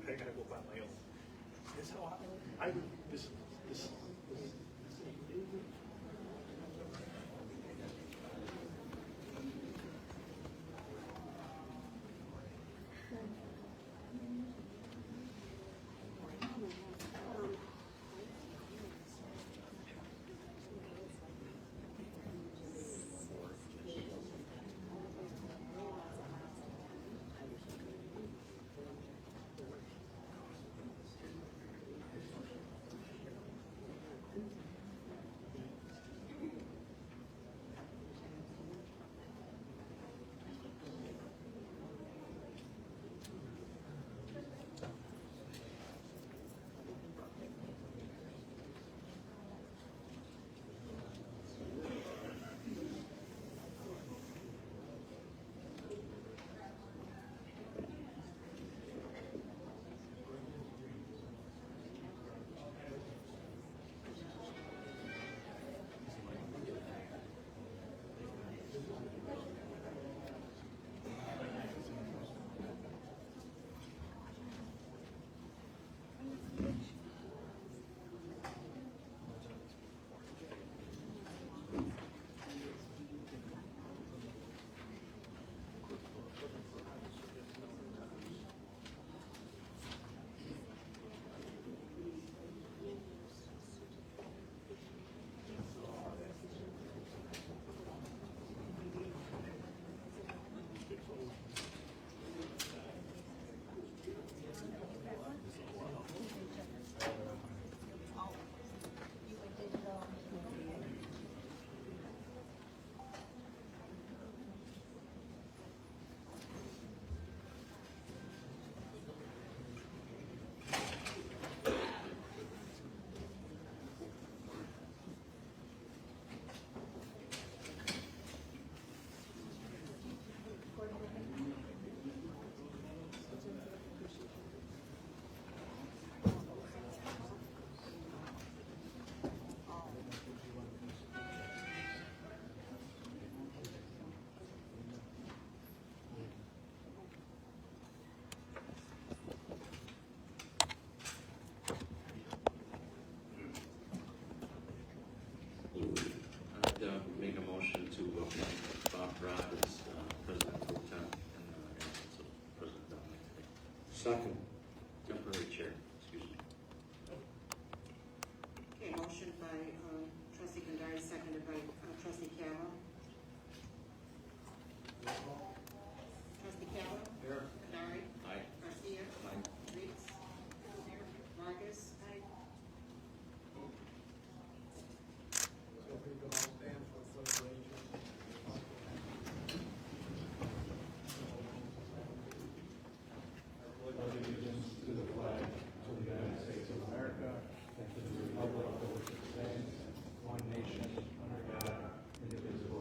I gotta go buy my own. That's how I would, this. Make a motion to appoint Bob Rob as President Pro Tem and absence of President Dominic today. Second. Temporary chair, excuse me. Okay, motion by trustee Kandari, seconded by trustee Callow. Trustee Callow? Here. Kandari? Aye. Garcia? Aye. Reeds? Vargas? Aye. Allegiance to the flag of the United States of America and to the republic for which it stands, one nation, under God, indivisible,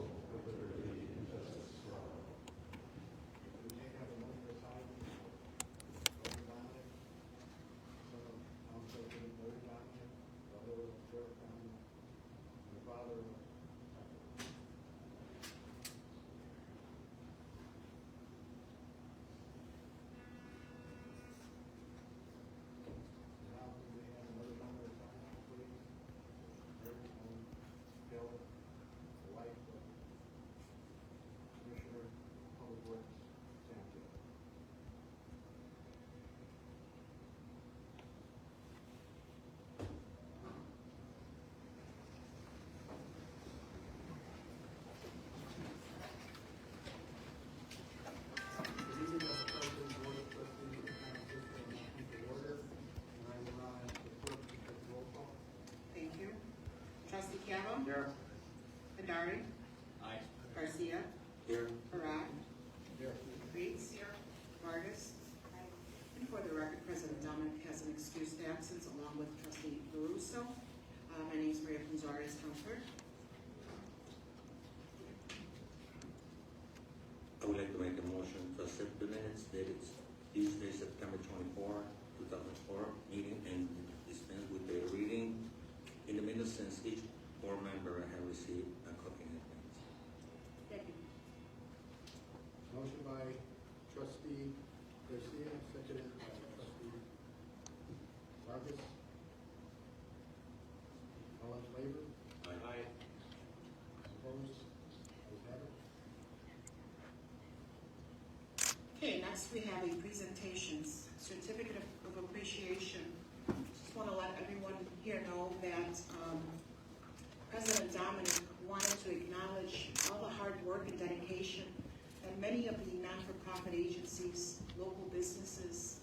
Here. Kandari. Aye. Garcia. Here. Parag. Here. Reeds. Vargas. And for the record, President Dominic has an excused absence along with Trustee LaRusso. My name is Maria Gonzalez, Town Clerk. I would like to make a motion to accept the minutes dated Tuesday, September 24, 2004 meeting and dispense with the reading. In the minutes, since each board member have received a copy in advance. Thank you. Motion by trustee Garcia, seconded by trustee Vargas. All in favor? Aye. Opposed? Ayes have it. Okay, next we have a presentations, certificate of appreciation. Just want to let everyone here know that President Dominic wanted to acknowledge all the hard work and dedication that many of the non-for-profit agencies, local businesses,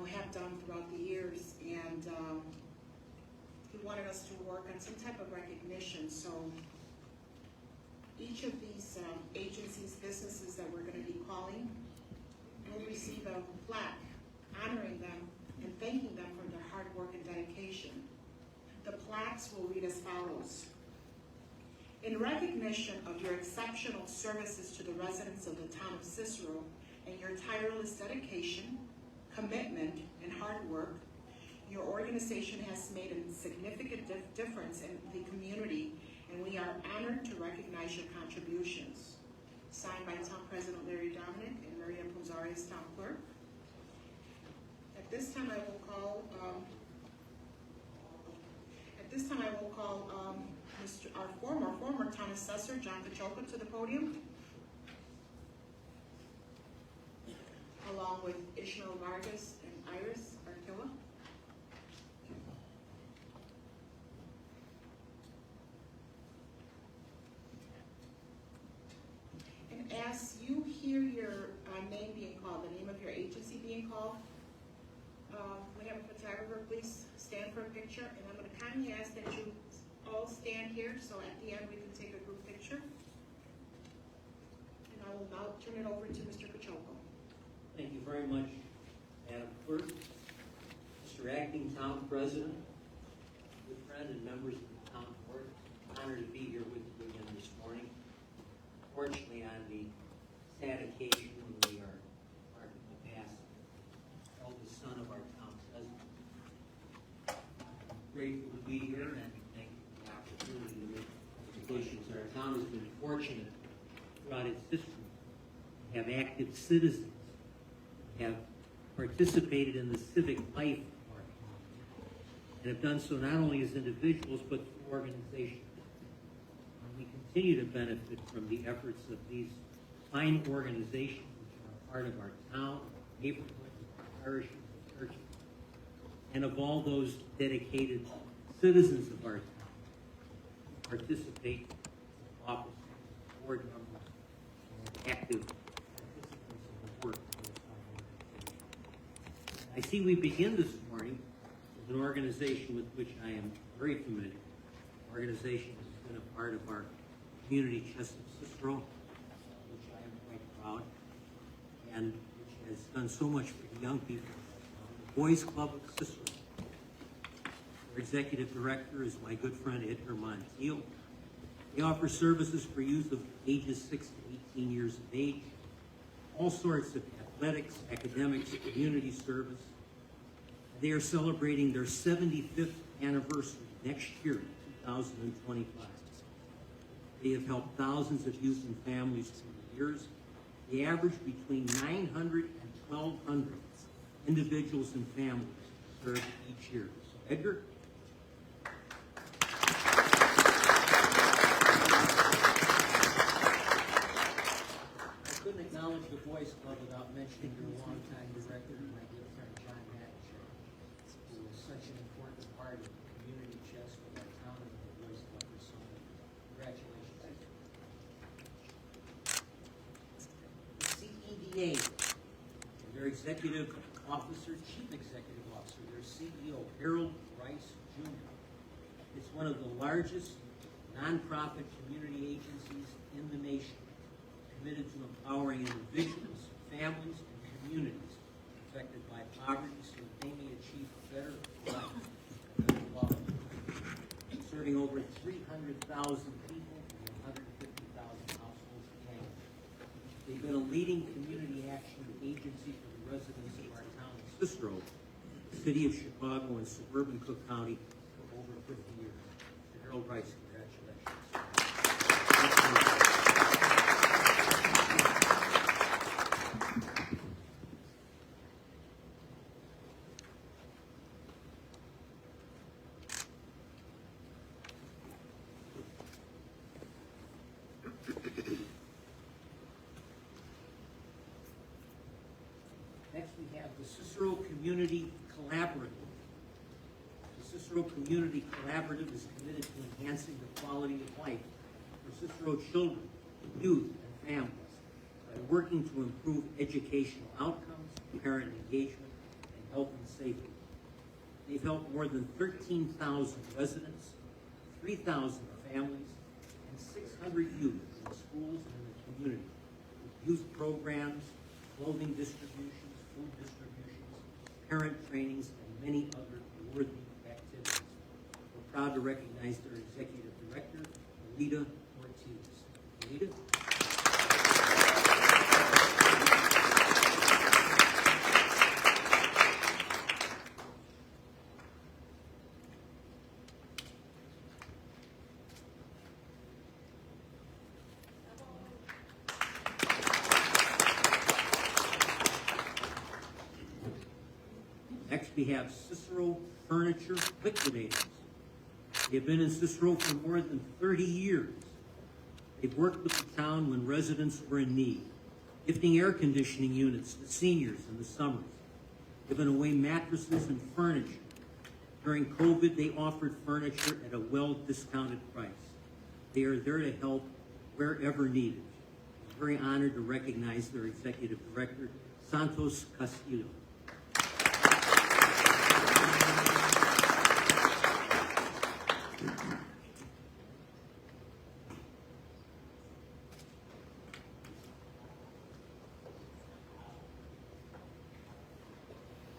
have done throughout the years, and he wanted us to work on some type of recognition. So each of these agencies, businesses that we're going to be calling will receive a plaque honoring them and thanking them for their hard work and dedication. The plaques will read as follows. In recognition of your exceptional services to the residents of the town of Cicero and your tireless dedication, commitment, and hard work, your organization has made a significant difference in the community, and we are honored to recognize your contributions. Signed by Town President Larry Dominic and Maria Ponzari's Town Clerk. At this time, I will call our former Town Assessor, John Pachoka, to the podium, along with Ishmael Vargas and Iris Arquilla. And as you hear your name being called, the name of your agency being called, we have a photographer, please stand for a picture, and I'm going to kindly ask that you all stand here, so at the end we can take a group picture. And I will now turn it over to Mr. Pachoka. Thank you very much, Madam Clerk. Mr. Acting Town President, good friend and members of the Town Board, honored to be here with you again this morning. Fortunately, on the sad occasion when we are marking the passing of the eldest son of our town president. I'm grateful to be here and thank you for the opportunity to make presentations. Our town has been fortunate throughout its history to have active citizens, have participated in the civic life of our town, and have done so not only as individuals but through organizations. And we continue to benefit from the efforts of these fine organizations which are a part of our town, neighborhoods, parishes, and churches, and of all those dedicated citizens of our town who participate in office, board members, and active participants in the work of those fine organizations. I see we begin this morning with an organization with which I am very familiar, an organization that has been a part of our community, Chest of Cicero, which I am quite proud, and which has done so much for the young people. The Boys Club of Cicero. Our executive director is my good friend Edgar Montiel. They offer services for youth of ages 6 to 18 years of age, all sorts of athletics, academics, community service. They are celebrating their 75th anniversary next year, 2025. They have helped thousands of youth and families through the years. They average between 900 and 1,200 individuals and families served each year. So, Edgar? I couldn't acknowledge the Boys Club without mentioning your longtime director, my good friend John Hatcher, who was such an important part of the community chest with our town and the Boys Club for so many. Congratulations. The CEDA, their executive officer, chief executive officer, their CEO, Harold Rice Jr. It's one of the largest nonprofit community agencies in the nation committed to empowering individuals, families, and communities affected by poverty so that they may achieve a better life and better quality. Serving over 300,000 people and 150,000 households annually. They've been a leading community action agency for the residents of our town of Cicero, the city of Chicago, and suburban Cook County for over 50 years. Mr. Harold Rice, congratulations. Next, we have the Cicero Community Collaborative. The Cicero Community Collaborative is committed to enhancing the quality of life for Cicero children, youth, and families by working to improve educational outcomes, parent engagement, and health and safety. They've helped more than 13,000 residents, 3,000 families, and 600 youth in the schools and in the community with youth programs, clothing distributions, food distributions, parent trainings, and many other worthy activities. We're proud to recognize their executive director, Alita Ortiz. Alita? Next, we have Cicero Furniture Liquidators. They've been in Cicero for more than 30 years. They've worked with the town when residents were in need, gifting air conditioning units to seniors in the summers, giving away mattresses and furniture. During COVID, they offered furniture at a well-discounted price. They are there to help wherever needed. I'm very honored to recognize their executive director, Santos Castillo.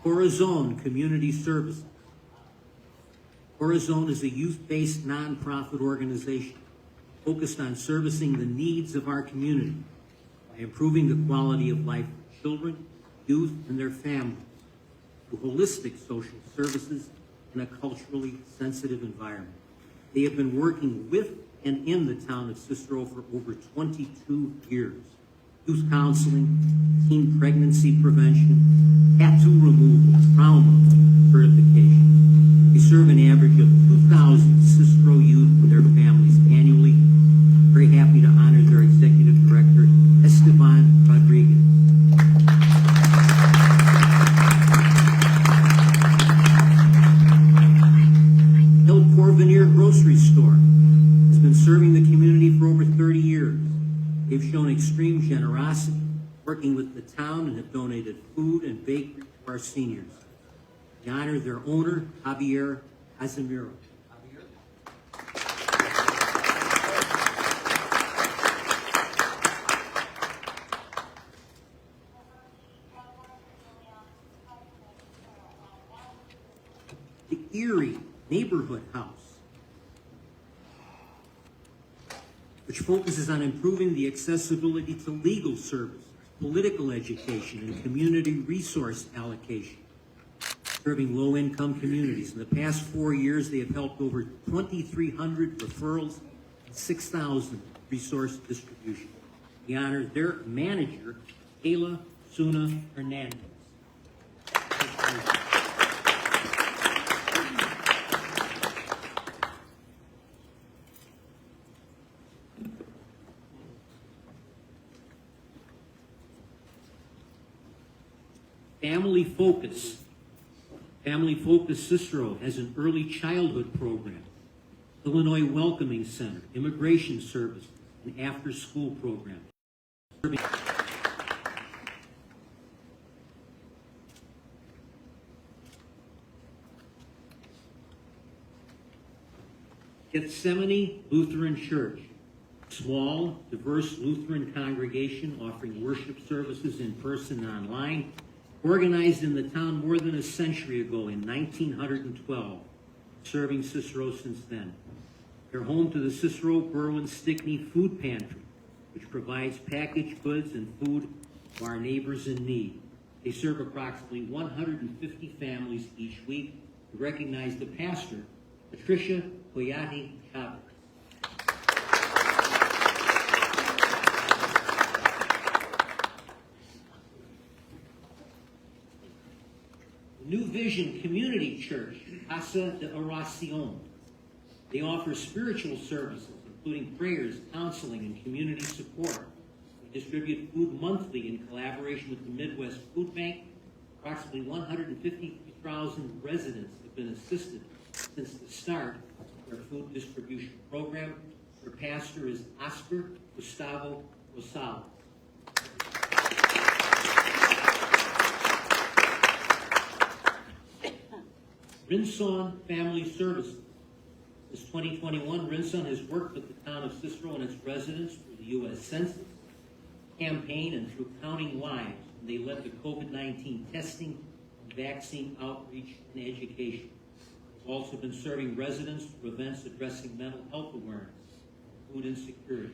Corazon Community Services. Corazon is a youth-based nonprofit organization focused on servicing the needs of our community by improving the quality of life for children, youth, and their families through holistic social services in a culturally sensitive environment. They have been working with and in the town of Cicero for over 22 years. Youth counseling, teen pregnancy prevention, tattoo removal, trauma certification. They serve an average of 2,000 Cicero youth and their families annually. Very happy to honor their executive director, Esteban Rodriguez. El Porvenir Grocery Store has been serving the community for over 30 years. They've shown extreme generosity, working with the town, and have donated food and bakery to our seniors. We honor their owner, Javier Casimiro. Javier? The Erie Neighborhood House, which focuses on improving the accessibility to legal services, political education, and community resource allocation, serving low-income communities. In the past 4 years, they have helped over 2,300 referrals and 6,000 resource distribution. We honor their manager, Ayla Suna Hernandez. Family Focus Cicero has an early childhood program, Illinois Welcoming Center, immigration service, and after-school program. Gethsemane Lutheran Church, small, diverse Lutheran congregation offering worship services in person and online, organized in the town more than a century ago in 1912, serving Cicero since then. They're home to the Cicero Berwyn Stickney Food Pantry, which provides packaged goods and food to our neighbors in need. They serve approximately 150 families each week. To recognize the pastor, Patricia Coyati Chavez. New Vision Community Church, Casa de Oración. They offer spiritual services, including prayers, counseling, and community support. They distribute food monthly in collaboration with the Midwest Food Bank. Approximately 150,000 residents have been assisted since the start of their food distribution program. Their pastor is Oscar Gustavo Rosales. Rinson Family Services. Since 2021, Rinson has worked with the town of Cicero and its residents through the U.S. Census campaign and through Counting Lives. And they led the COVID-19 testing, vaccine outreach, and education. They've also been serving residents through events addressing mental health awareness, food insecurity.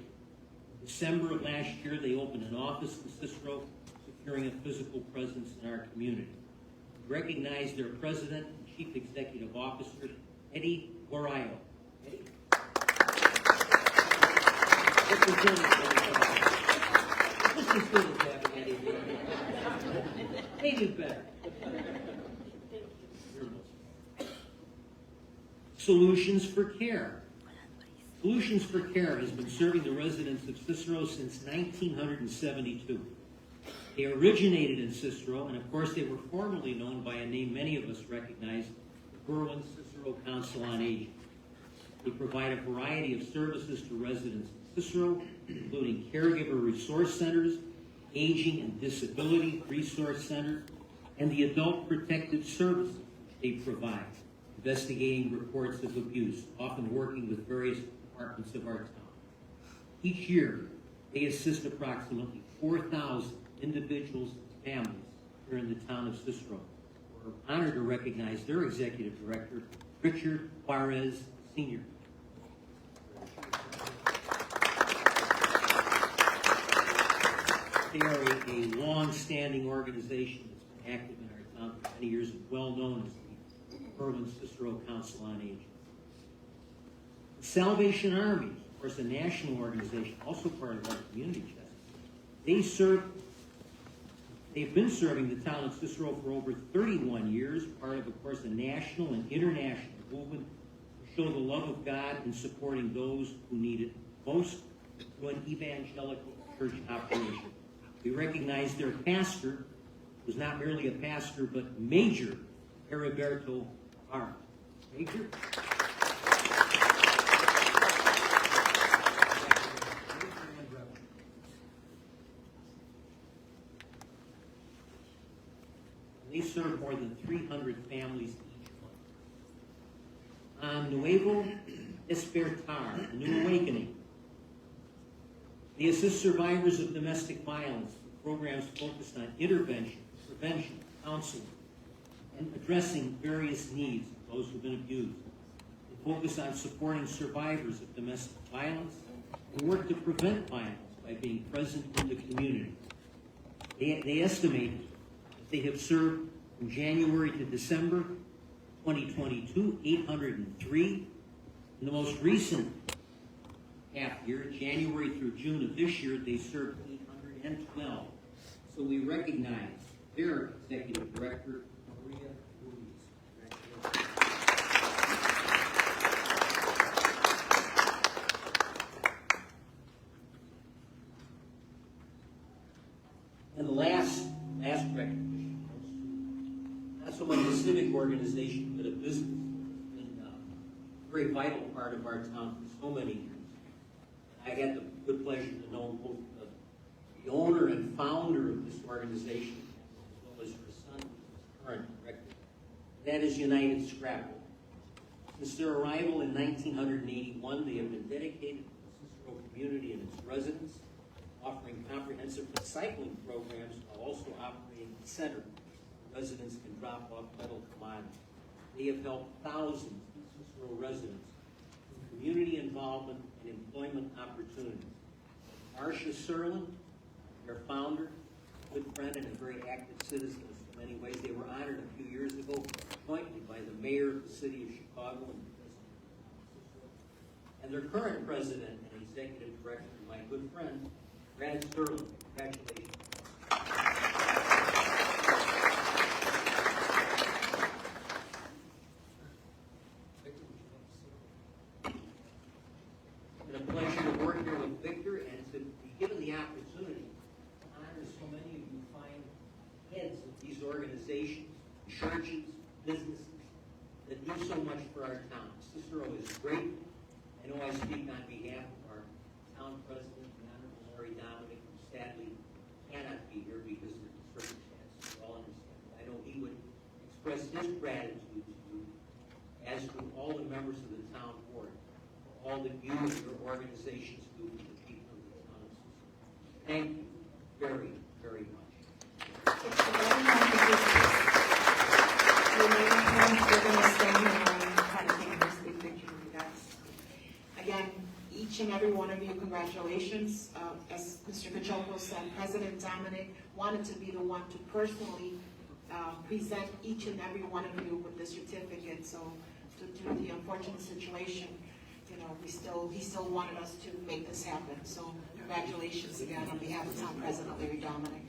In December of last year, they opened an office in Cicero, securing a physical presence in our community. We recognize their president and chief executive officer, Eddie Guarayo. Eddie. This is good as having Eddie Guarayo. Maybe better. Solutions for Care. Solutions for Care has been serving the residents of Cicero since 1972. They originated in Cicero, and of course they were formerly known by a name many of us recognize, the Berwyn Cicero Council on Aging. They provide a variety of services to residents in Cicero, including caregiver resource centers, aging and disability resource center, and the adult protective services they provide, investigating reports of abuse, often working with various departments of our town. Each year, they assist approximately 4,000 individuals and families here in the town of Cicero. We're honored to recognize their executive director, Richard Juarez Sr. They are a long-standing organization that's been active in our town for many years and well known as the Berwyn Cicero Council on Aging. The Salvation Army, of course, a national organization, also part of our community chest. They've been serving the town of Cicero for over 31 years, part of course, a national and international movement to show the love of God in supporting those who need it most through an evangelical church operation. We recognize their pastor was not merely a pastor, but Major Heriberto Barr. Major? They serve more than 300 families each month. Nuevo Despertar, a New Awakening. They assist survivors of domestic violence with programs focused on intervention, prevention, counseling, and addressing various needs of those who've been abused. They focus on supporting survivors of domestic violence and work to prevent violence by being present in the community. They estimate that they have served from January to December 2022, 803. In the most recent half year, January through June of this year, they served 812. So we recognize their executive director, Maria Ruiz. And the last recognition, not so much a civic organization, but a business, and a very vital part of our town for so many years. I had the good pleasure to know both the owner and founder of this organization, as well as her son, who's the current director. That is United Scrapbook. Since their arrival in 1981, they have been dedicated to the Cicero community and its residents, offering comprehensive recycling programs while also operating a center where residents can drop off metal commodities. They have helped thousands of Cicero residents through community involvement and employment opportunities. Marcia Serlin, their founder, good friend, and a very active citizen in many ways. They were honored a few years ago jointly by the mayor of the city of Chicago and their current president and executive director, my good friend, Brad Serlin. Congratulations. It's been a pleasure to work here with Victor and to be given the opportunity to honor so many of you fine heads of these organizations, churches, businesses that do so much for our town. Cicero is great. I know I speak on behalf of our town president, the Honorable Larry Dominic, who sadly cannot be here because of the circumstances. We all understand. I know he would express his gratitude to you, as do all the members of the town board, for all that you and your organizations do for the people of the town of Cicero. Thank you very, very much. Again, each and every one of you, congratulations. As Mr. Kachoko said, President Dominic wanted to be the one to personally present each and every one of you with the certificate. So due to the unfortunate situation, you know, he still wanted us to make this happen. So congratulations again on behalf of Town President Larry Dominic.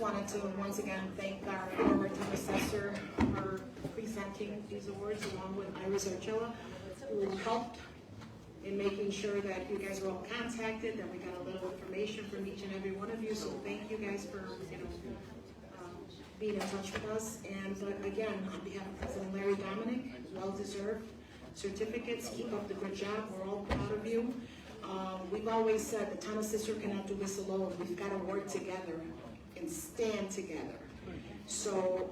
wanted to once again thank our former town assessor for presenting these awards along with Iris Archilla, who helped in making sure that you guys were all contacted, that we got a little information from each and every one of you. So thank you guys for, being in touch with us. And again, on behalf of President Larry Dominic, well-deserved certificates. Keep up the good job. We're all proud of you. We've always said the town of Cicero cannot do this alone. We've got to work together and stand together. So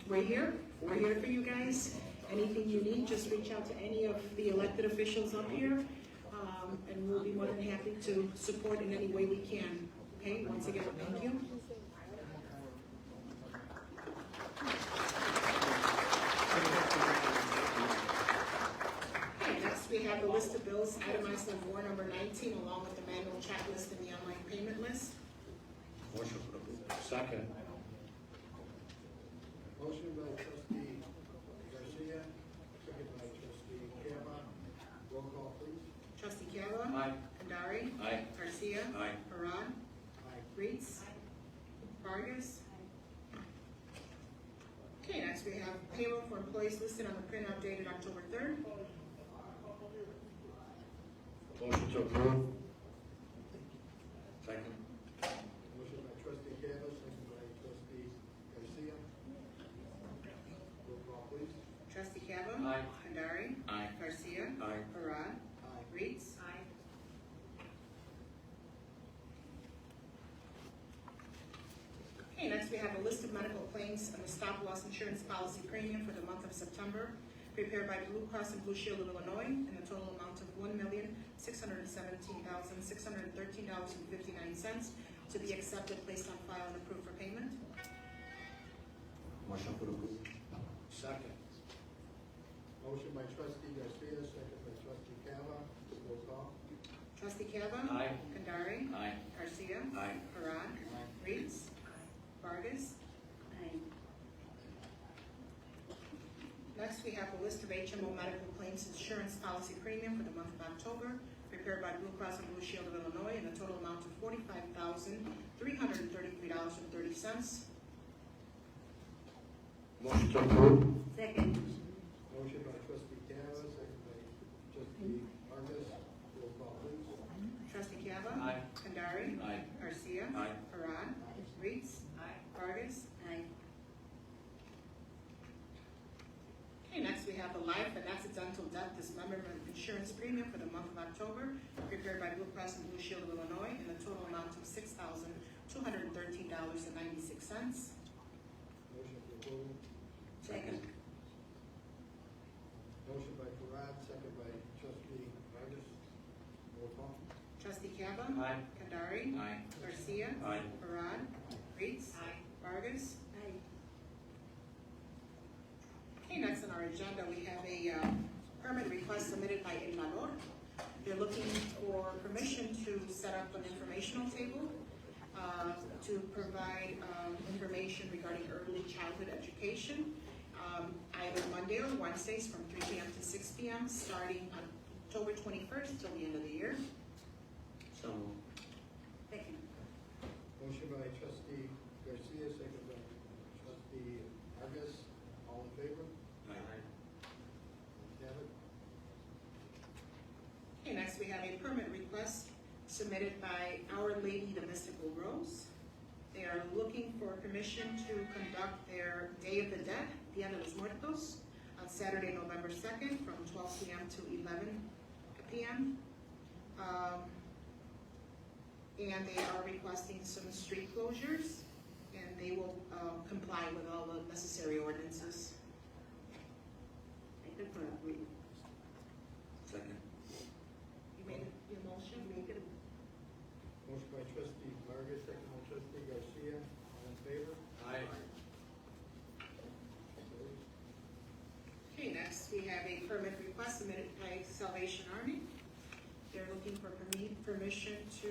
we're here. We're here for you guys. Anything you need, just reach out to any of the elected officials up here, and we'll be more than happy to support in any way we can. Okay, once again, thank you. Okay, next we have the list of bills itemized on warrant number 19, along with the manual checklist and the online payment list. Motion for approval. Second. Motion by trustee Garcia, second by trustee Cava. Roll call, please. Trustee Cava? Aye. Kandari? Aye. Garcia? Aye. Parad? Aye. Reeds? Vargas? Okay, next we have payroll for employees listed on the printout dated October 3rd. Motion to approve. Second. Motion by trustee Cava, second by trustee Garcia. Roll call, please. Trustee Cava? Aye. Kandari? Aye. Garcia? Aye. Parad? Aye. Reeds? Okay, next we have a list of medical claims and the stop-loss insurance policy premium for the month of September, prepared by Blue Cross and Blue Shield of Illinois, in the total amount of $1,617,613.59 to be accepted, placed on file, and approved for payment. Motion for approval. Second. Motion by trustee Garcia, second by trustee Cava. Roll call. Trustee Cava? Aye. Kandari? Aye. Garcia? Aye. Parad? Aye. Reeds? Vargas? Next, we have a list of HMO medical claims insurance policy premium for the month of October, prepared by Blue Cross and Blue Shield of Illinois, in the total amount of $45,333.30. Motion to approve. Second. Motion by trustee Cava, second by trustee Vargas. Roll call, please. Trustee Cava? Aye. Kandari? Aye. Garcia? Aye. Parad? Reeds? Vargas? Okay, next we have the life and accidental death dismemberment insurance premium for the month of October, prepared by Blue Cross and Blue Shield of Illinois, in the total amount of $6,213.96. Motion for approval. Second. Motion by Parad, second by trustee Vargas. Roll call. Trustee Cava? Aye. Kandari? Aye. Garcia? Aye. Parad? Reeds? Vargas? Okay, next on our agenda, we have a permit request submitted by El Valor. They're looking for permission to set up an informational table to provide information regarding early childhood education, either Monday or Wednesdays from 3 p.m. to 6 p.m., starting on October 21st till the end of the year. So moved. Thank you. Motion by trustee Garcia, second by trustee Vargas. All in favor? Aye. Have it. Okay, next we have a permit request submitted by Our Lady the Mystical Rose. They are looking for permission to conduct their Day of the Dead, Dia de los Muertos, on Saturday, November 2nd, from 12 p.m. to 11 p.m. And they are requesting some street closures, and they will comply with all the necessary ordinances. Second. You made your motion? Motion by trustee Vargas, second by trustee Garcia. All in favor? Aye. Okay, next we have a permit request submitted by Salvation Army. They're looking for permission to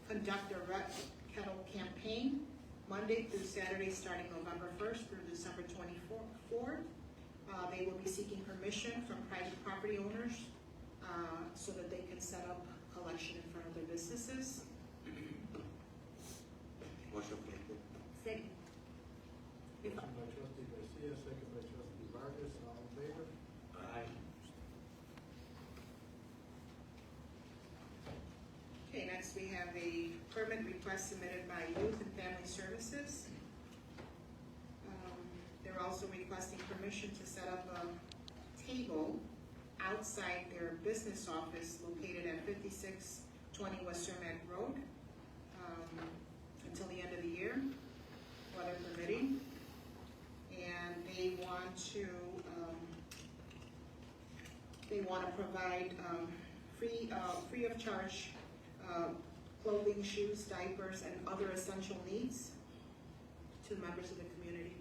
conduct a Red Kettle campaign Monday through Saturday, starting November 1st through December 24th. They will be seeking permission from private property owners so that they can set up collection in front of their businesses. Motion for approval. Second. Motion by trustee Garcia, second by trustee Vargas, all in favor? Aye. Okay, next we have a permit request submitted by Youth and Family Services. They're also requesting permission to set up a table outside their business office located at 5620 West Cermak Road until the end of the year, weather permitting. And they want to provide free of charge clothing, shoes, diapers, and other essential needs to members of the community.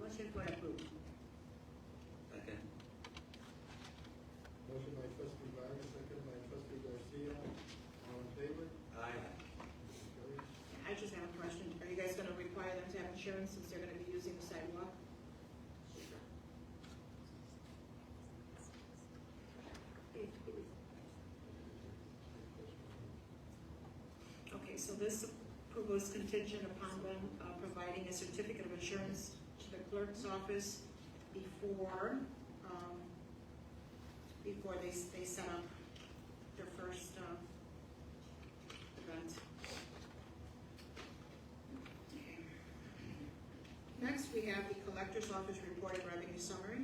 Motion for approval. Second. Motion by trustee Vargas, second by trustee Garcia, all in favor? Aye. Motion carries. I just have a question. Are you guys gonna require them to have insurance since they're gonna be using the sidewalk? Okay, so this approval is contingent upon them providing a certificate of insurance to the clerk's office before they set up their first event. Okay. Next, we have the collector's office report and revenue summary.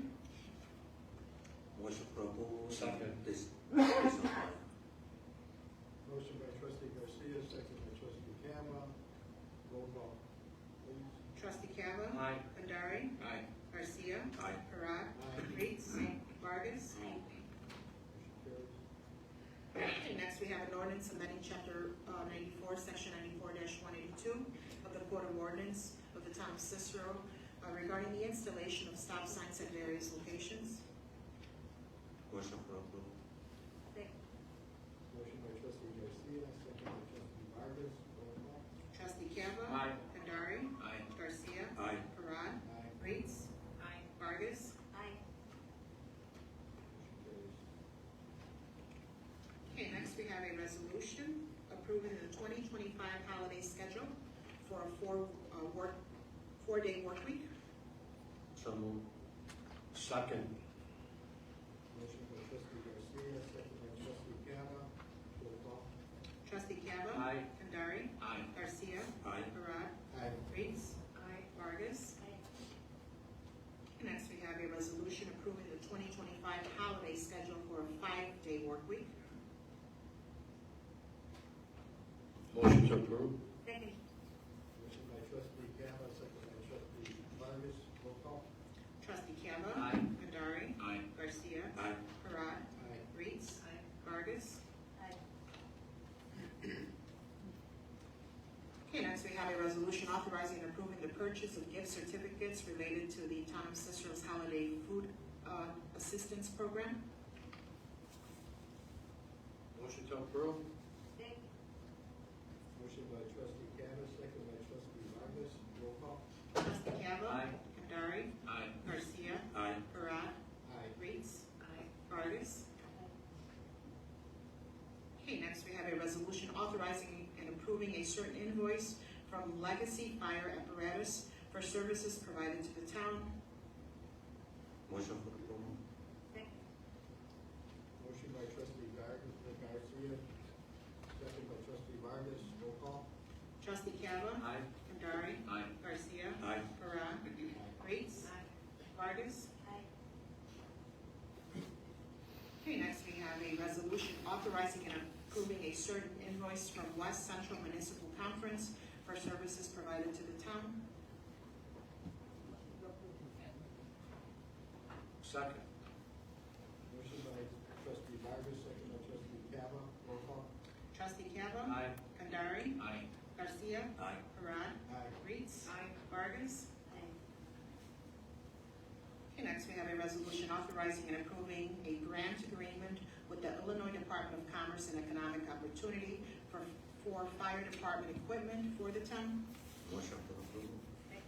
Motion for approval. Second. This. Motion by trustee Garcia, second by trustee Kavanaugh, roll call, please. Trustee Cava? Aye. Bandari? Aye. Garcia? Aye. Parag? Aye. Reitz? Vargas? Motion carries. Okay, next we have an ordinance amending chapter 94, section 94-182 of the Code of Ordinance of the Town of Cicero regarding the installation of stop signs at various locations. Motion for approval. Second. Motion by trustee Garcia, second by trustee Vargas, roll call. Trustee Cava? Aye. Bandari? Aye. Garcia? Aye. Parag? Aye. Reitz? Aye. Vargas? Aye. Motion carries. Okay, next we have a resolution approving the 2025 holiday schedule for a four-day work week. So moved. Second. Motion by trustee Garcia, second by trustee Kavanaugh, roll call. Trustee Cava? Aye. Bandari? Aye. Garcia? Aye. Parag? Aye. Reitz? Aye. Vargas? Aye. And next we have a resolution approving the 2025 holiday schedule for a 5-day work week. Motion to approve. Second. Motion by trustee Kavanaugh, second by trustee Vargas, roll call. Trustee Cava? Aye. Bandari? Aye. Garcia? Aye. Parag? Aye. Reitz? Aye. Vargas? Aye. Okay, next we have a resolution authorizing and approving the purchase of gift certificates related to the Town of Cicero's Holiday Food Assistance Program. Motion to approve. Second. Motion by trustee Kavanaugh, second by trustee Vargas, roll call. Trustee Cava? Aye. Bandari? Aye. Garcia? Aye. Parag? Aye. Reitz? Aye. Vargas? Okay, next we have a resolution authorizing and approving a certain invoice from Legacy Fire Apparatus for services provided to the town. Motion for approval. Second. Motion by trustee Garcia, second by trustee Vargas, roll call. Trustee Cava? Aye. Bandari? Aye. Garcia? Aye. Parag? Reitz? Aye. Vargas? Aye. Okay, next we have a resolution authorizing and approving a certain invoice from West Central Municipal Conference for services provided to the town. Second. Motion by trustee Vargas, second by trustee Kavanaugh, roll call. Trustee Cava? Aye. Bandari? Aye. Garcia? Aye. Parag? Aye. Reitz? Aye. Vargas? Aye. Okay, next we have a resolution authorizing and approving a grant agreement with the Illinois Department of Commerce and Economic Opportunity for fire department equipment for the town. Motion for approval. Second.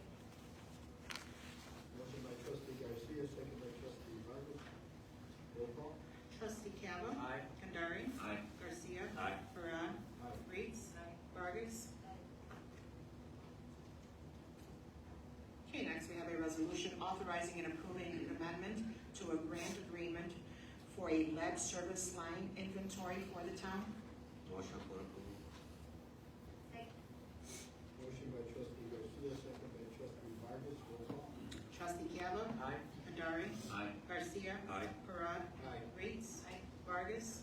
Motion by trustee Garcia, second by trustee Vargas, roll call. Trustee Cava? Aye. Bandari? Aye. Garcia? Aye. Parag? Aye. Reitz? Aye. Vargas? Aye. authorizing and approving an amendment to a grant agreement for a lead service line inventory for the town. Motion for approval. Second. Motion by trustee Garcia, second by trustee Vargas, roll call. Trustee Gallo. Aye. Andari. Aye. Garcia. Aye. Parad. Aye. Retz. Vargas.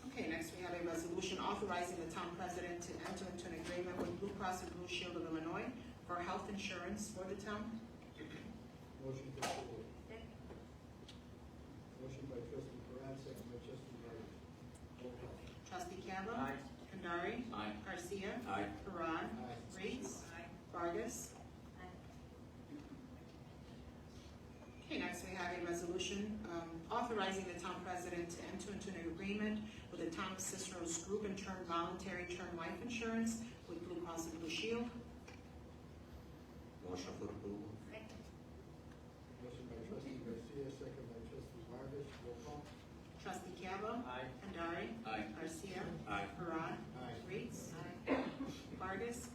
Okay, next we have a resolution authorizing the town president to enter into an agreement with Blue Cross and Blue Shield of Illinois for health insurance for the town. Motion to approve. Second. Motion by trustee Parad, second by trustee Vargas. Roll call. Trustee Gallo. Aye. Andari. Aye. Garcia. Aye. Parad. Aye. Retz. Aye. Vargas. Aye. Okay, next we have a resolution authorizing the town president to enter into an agreement with the town of Cicero's group and term voluntary term life insurance with Blue Cross and Blue Shield. Motion for approval. Second. Motion by trustee Garcia, second by trustee Vargas, roll call. Trustee Calvo. Aye. Andari. Aye. Garcia. Aye. Parad. Aye. Retz. Aye. Vargas.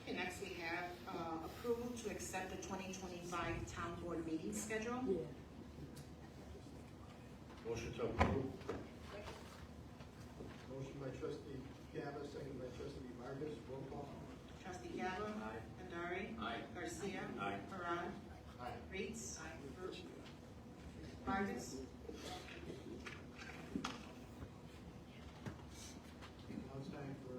Okay, next we have approval to accept the 2025 town board meeting schedule. Motion to approve. Second. Motion by trustee Gavin, second by trustee Vargas, roll call. Trustee Calvo. Aye. Andari. Aye. Garcia. Aye. Parad. Aye. Retz. Vargas. Now it's time for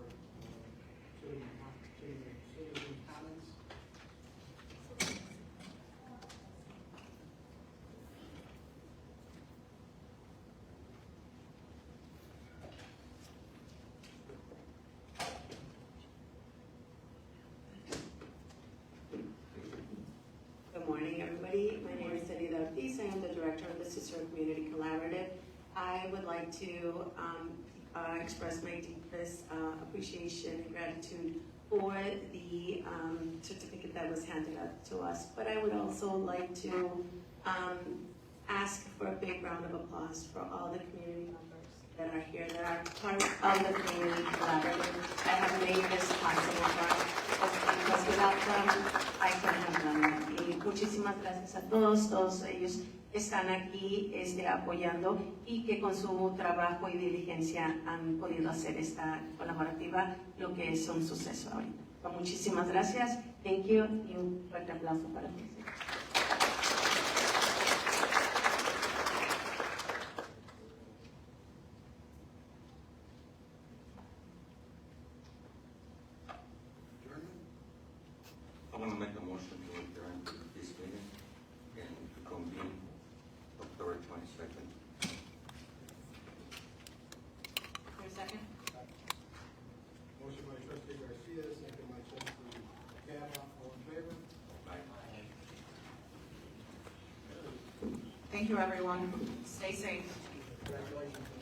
citizen comments. Good morning, everybody. My name is Anita Ortiz. I am the director of the Cicero Community Collaborative. I would like to express my deepest appreciation and gratitude for the certificate that was handed out to us. But I would also like to ask for a big round of applause for all the community members that are here, that are part of the Community Collaborative, that have made this possible for us. Because without them, I couldn't have done it. Y muchísimas gracias a todos, todos ellos están aquí apoyando y que con su trabajo y diligencia han podido hacer esta colaborativa lo que es un suceso ahorita. So, muchísimas gracias, thank you, y un fuerte aplauso para ustedes. I want to make a motion to adjourn this meeting and convene October 22nd. For a second. Motion by trustee Garcia, second by trustee Gavin, all in favor? Aye. Thank you, everyone. Stay safe. Congratulations.